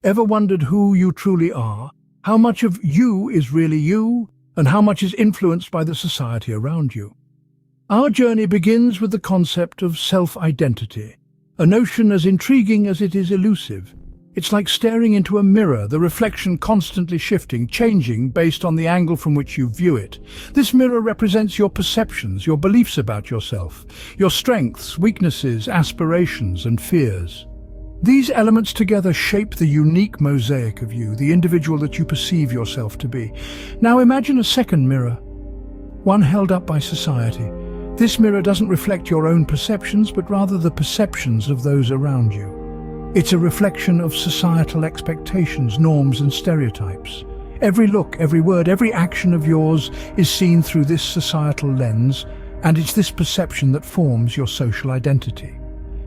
Ever wondered who you truly are? How much of you is really you, and how much is influenced by the society around you? Our journey begins with the concept of self-identity, a notion as intriguing as it is elusive. It's like staring into a mirror, the reflection constantly shifting, changing based on the angle from which you view it. This mirror represents your perceptions, your beliefs about yourself, your strengths, weaknesses, aspirations, and fears. These elements together shape the unique mosaic of you, the individual that you perceive yourself to be. Now imagine a second mirror, one held up by society. This mirror doesn't reflect your own perceptions, but rather the perceptions of those around you. It's a reflection of societal expectations, norms, and stereotypes. Every look, every word, every action of yours is seen through this societal lens, and it's this perception that forms your social identity.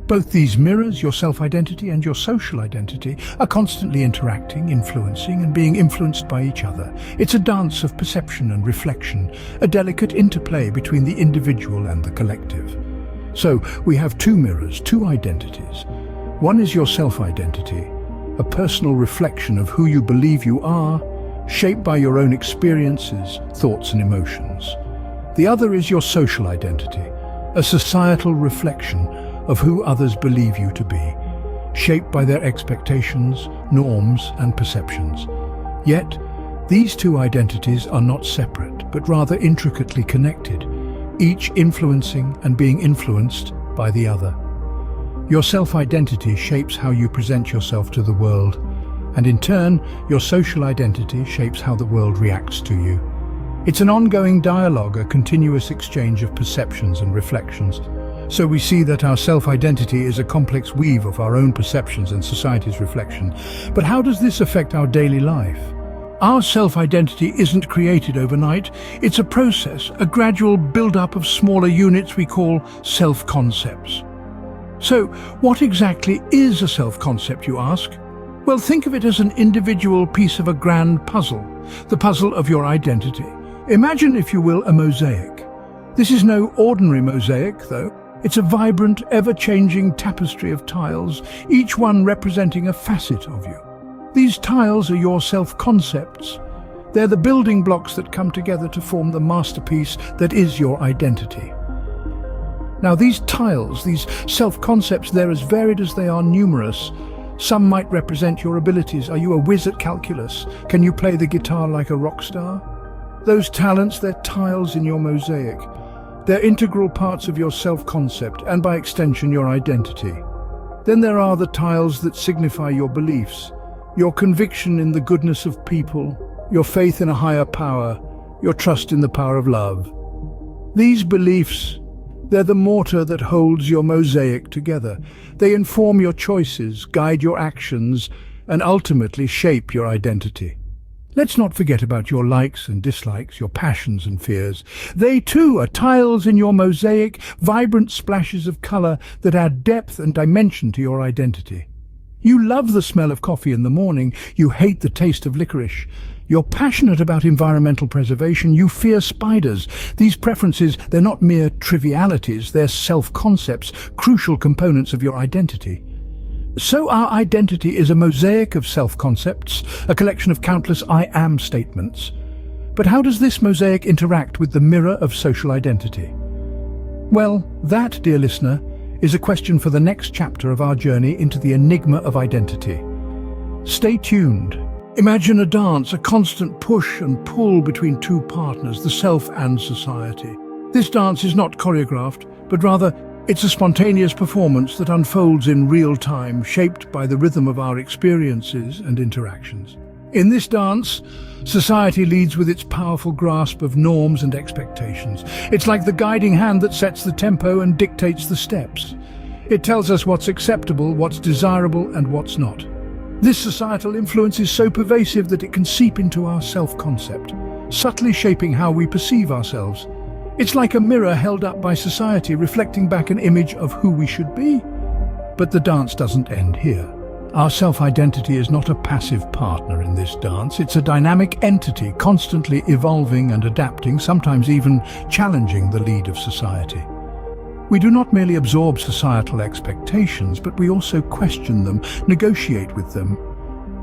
Both these mirrors, your self-identity and your social identity, are constantly interacting, influencing, and being influenced by each other. It's a dance of perception and reflection, a delicate interplay between the individual and the collective. So, we have two mirrors, two identities. One is your self-identity, a personal reflection of who you believe you are, shaped by your own experiences, thoughts, and emotions. The other is your social identity, a societal reflection of who others believe you to be, shaped by their expectations, norms, and perceptions. Yet, these two identities are not separate, but rather intricately connected, each influencing and being influenced by the other. Your self-identity shapes how you present yourself to the world, and in turn, your social identity shapes how the world reacts to you. It's an ongoing dialogue, a continuous exchange of perceptions and reflections. So we see that our self-identity is a complex weave of our own perceptions and society's reflection. But how does this affect our daily life? Our self-identity isn't created overnight. It's a process, a gradual build-up of smaller units we call self-concepts. So, what exactly is a self-concept, you ask? Well, think of it as an individual piece of a grand puzzle, the puzzle of your identity. Imagine, if you will, a mosaic. This is no ordinary mosaic, though. It's a vibrant, ever-changing tapestry of tiles, each one representing a facet of you. These tiles are your self-concepts. They're the building blocks that come together to form the masterpiece that is your identity. Now, these tiles, these self-concepts, they're as varied as they are numerous. Some might represent your abilities. Are you a whiz at calculus? Can you play the guitar like a rock star? Those talents, they're tiles in your mosaic. They're integral parts of your self-concept and, by extension, your identity. Then there are the tiles that signify your beliefs, your conviction in the goodness of people, your faith in a higher power, your trust in the power of love. These beliefs, they're the mortar that holds your mosaic together. They inform your choices, guide your actions, and ultimately shape your identity. Let's not forget about your likes and dislikes, your passions and fears. They too are tiles in your mosaic, vibrant splashes of color that add depth and dimension to your identity. You love the smell of coffee in the morning. You hate the taste of licorice. You're passionate about environmental preservation. You fear spiders. These preferences, they're not mere trivialities. They're self-concepts, crucial components of your identity. So our identity is a mosaic of self-concepts, a collection of countless I am statements. But how does this mosaic interact with the mirror of social identity? Well, that, dear listener, is a question for the next chapter of our journey into the enigma of identity. Stay tuned. Imagine a dance, a constant push and pull between two partners, the self and society. This dance is not choreographed, but rather it's a spontaneous performance that unfolds in real time, shaped by the rhythm of our experiences and interactions. In this dance, society leads with its powerful grasp of norms and expectations. It's like the guiding hand that sets the tempo and dictates the steps. It tells us what's acceptable, what's desirable, and what's not. This societal influence is so pervasive that it can seep into our self-concept, subtly shaping how we perceive ourselves. It's like a mirror held up by society, reflecting back an image of who we should be. But the dance doesn't end here. Our self-identity is not a passive partner in this dance. It's a dynamic entity, constantly evolving and adapting, sometimes even challenging the lead of society. We do not merely absorb societal expectations, but we also question them, negotiate with them.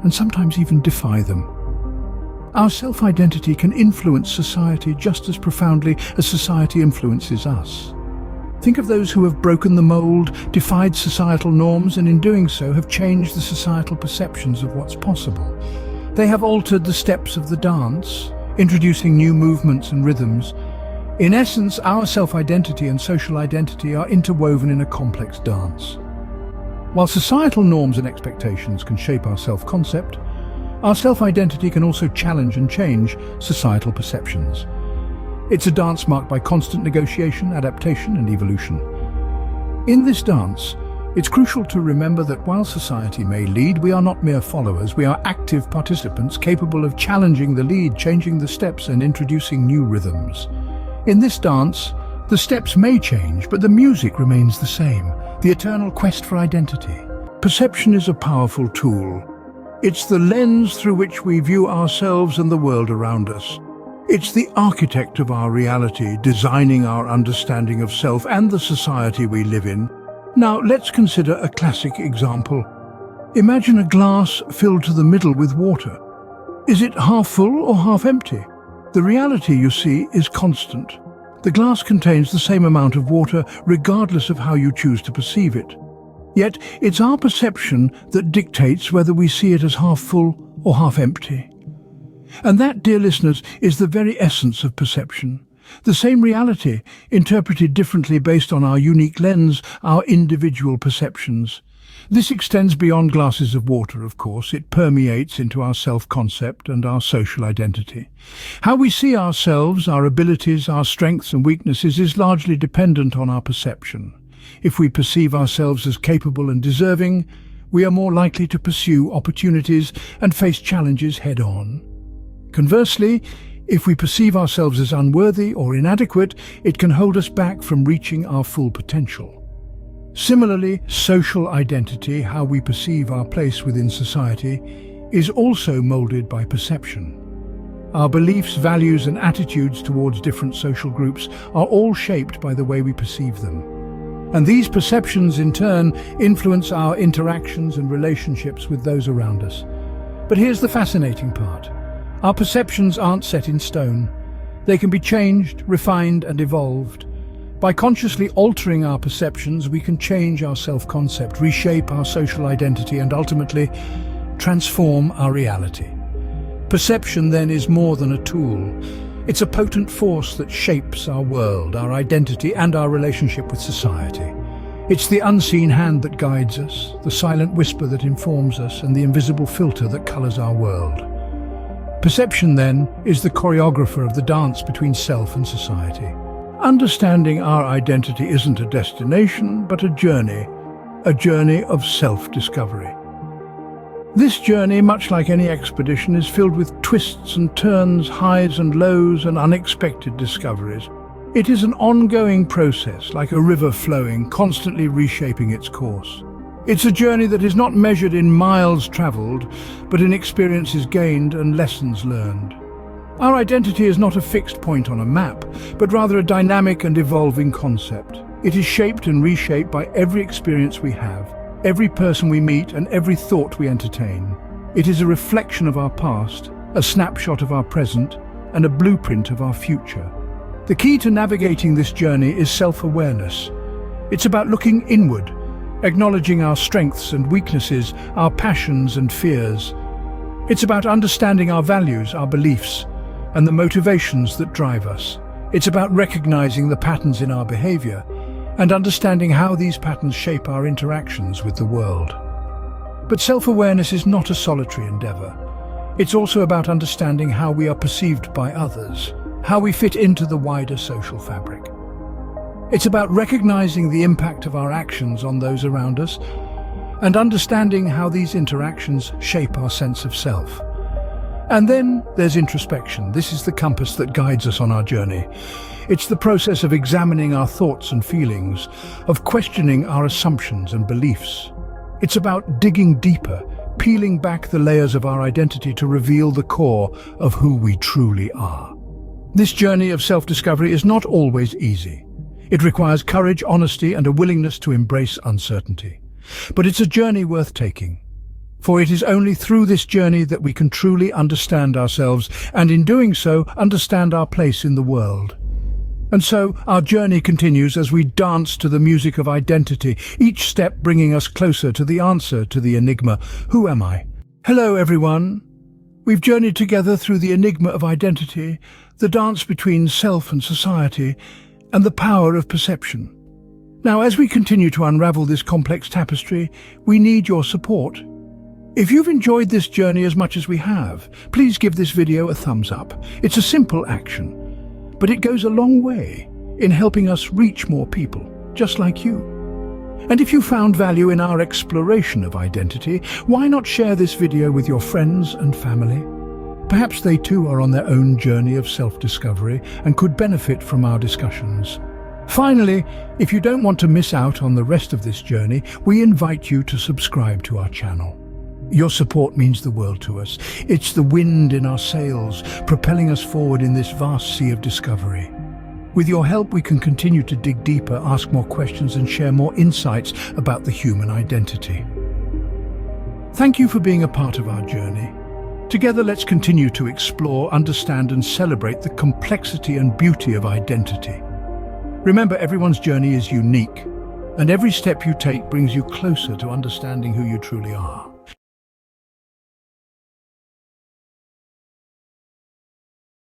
and sometimes even defy them. Our self-identity can influence society just as profoundly as society influences us. Think of those who have broken the mold, defied societal norms, and in doing so have changed the societal perceptions of what's possible. They have altered the steps of the dance, introducing new movements and rhythms. In essence, our self-identity and social identity are interwoven in a complex dance. While societal norms and expectations can shape our self-concept, our self-identity can also challenge and change societal perceptions. It's a dance marked by constant negotiation, adaptation, and evolution. In this dance, it's crucial to remember that while society may lead, we are not mere followers. We are active participants capable of challenging the lead, changing the steps, and introducing new rhythms. In this dance, the steps may change, but the music remains the same, the eternal quest for identity. Perception is a powerful tool. It's the lens through which we view ourselves and the world around us. It's the architect of our reality, designing our understanding of self and the society we live in. Now, let's consider a classic example. Imagine a glass filled to the middle with water. Is it half full or half empty? The reality, you see, is constant. The glass contains the same amount of water regardless of how you choose to perceive it. Yet, it's our perception that dictates whether we see it as half full or half empty. And that, dear listeners, is the very essence of perception. The same reality, interpreted differently based on our unique lens, our individual perceptions. This extends beyond glasses of water, of course. It permeates into our self-concept and our social identity. How we see ourselves, our abilities, our strengths and weaknesses is largely dependent on our perception. If we perceive ourselves as capable and deserving, we are more likely to pursue opportunities and face challenges head-on. Conversely, if we perceive ourselves as unworthy or inadequate, it can hold us back from reaching our full potential. Similarly, social identity, how we perceive our place within society, is also molded by perception. Our beliefs, values, and attitudes towards different social groups are all shaped by the way we perceive them. And these perceptions, in turn, influence our interactions and relationships with those around us. But here's the fascinating part. Our perceptions aren't set in stone. They can be changed, refined, and evolved. By consciously altering our perceptions, we can change our self-concept, reshape our social identity, and ultimately transform our reality. Perception, then, is more than a tool. It's a potent force that shapes our world, our identity, and our relationship with society. It's the unseen hand that guides us, the silent whisper that informs us, and the invisible filter that colors our world. Perception, then, is the choreographer of the dance between self and society. Understanding our identity isn't a destination, but a journey of self-discovery. This journey, much like any expedition, is filled with twists and turns, highs and lows, and unexpected discoveries. It is an ongoing process, like a river flowing, constantly reshaping its course. It's a journey that is not measured in miles traveled, but in experiences gained and lessons learned. Our identity is not a fixed point on a map, but rather a dynamic and evolving concept. It is shaped and reshaped by every experience we have, every person we meet, and every thought we entertain. It is a reflection of our past, a snapshot of our present, and a blueprint of our future. The key to navigating this journey is self-awareness. It's about looking inward, acknowledging our strengths and weaknesses, our passions and fears. It's about understanding our values, our beliefs, and the motivations that drive us. It's about recognizing the patterns in our behavior and understanding how these patterns shape our interactions with the world. But self-awareness is not a solitary endeavor. It's also about understanding how we are perceived by others, how we fit into the wider social fabric. It's about recognizing the impact of our actions on those around us and understanding how these interactions shape our sense of self. And then there's introspection. This is the compass that guides us on our journey. It's the process of examining our thoughts and feelings, of questioning our assumptions and beliefs. It's about digging deeper, peeling back the layers of our identity to reveal the core of who we truly are. This journey of self-discovery is not always easy. It requires courage, honesty, and a willingness to embrace uncertainty. But it's a journey worth taking. For it is only through this journey that we can truly understand ourselves, and in doing so, understand our place in the world. And so, our journey continues as we dance to the music of identity, each step bringing us closer to the answer to the enigma, who am I? Hello everyone. We've journeyed together through the enigma of identity, the dance between self and society, and the power of perception. Now, as we continue to unravel this complex tapestry, we need your support. If you've enjoyed this journey as much as we have, please give this video a thumbs up. It's a simple action, but it goes a long way in helping us reach more people, just like you. And if you found value in our exploration of identity, why not share this video with your friends and family? Perhaps they too are on their own journey of self-discovery and could benefit from our discussions. Finally, if you don't want to miss out on the rest of this journey, we invite you to subscribe to our channel. Your support means the world to us. It's the wind in our sails, propelling us forward in this vast sea of discovery. With your help, we can continue to dig deeper, ask more questions, and share more insights about the human identity. Thank you for being a part of our journey. Together, let's continue to explore, understand, and celebrate the complexity and beauty of identity. Remember, everyone's journey is unique, and every step you take brings you closer to understanding who you truly are.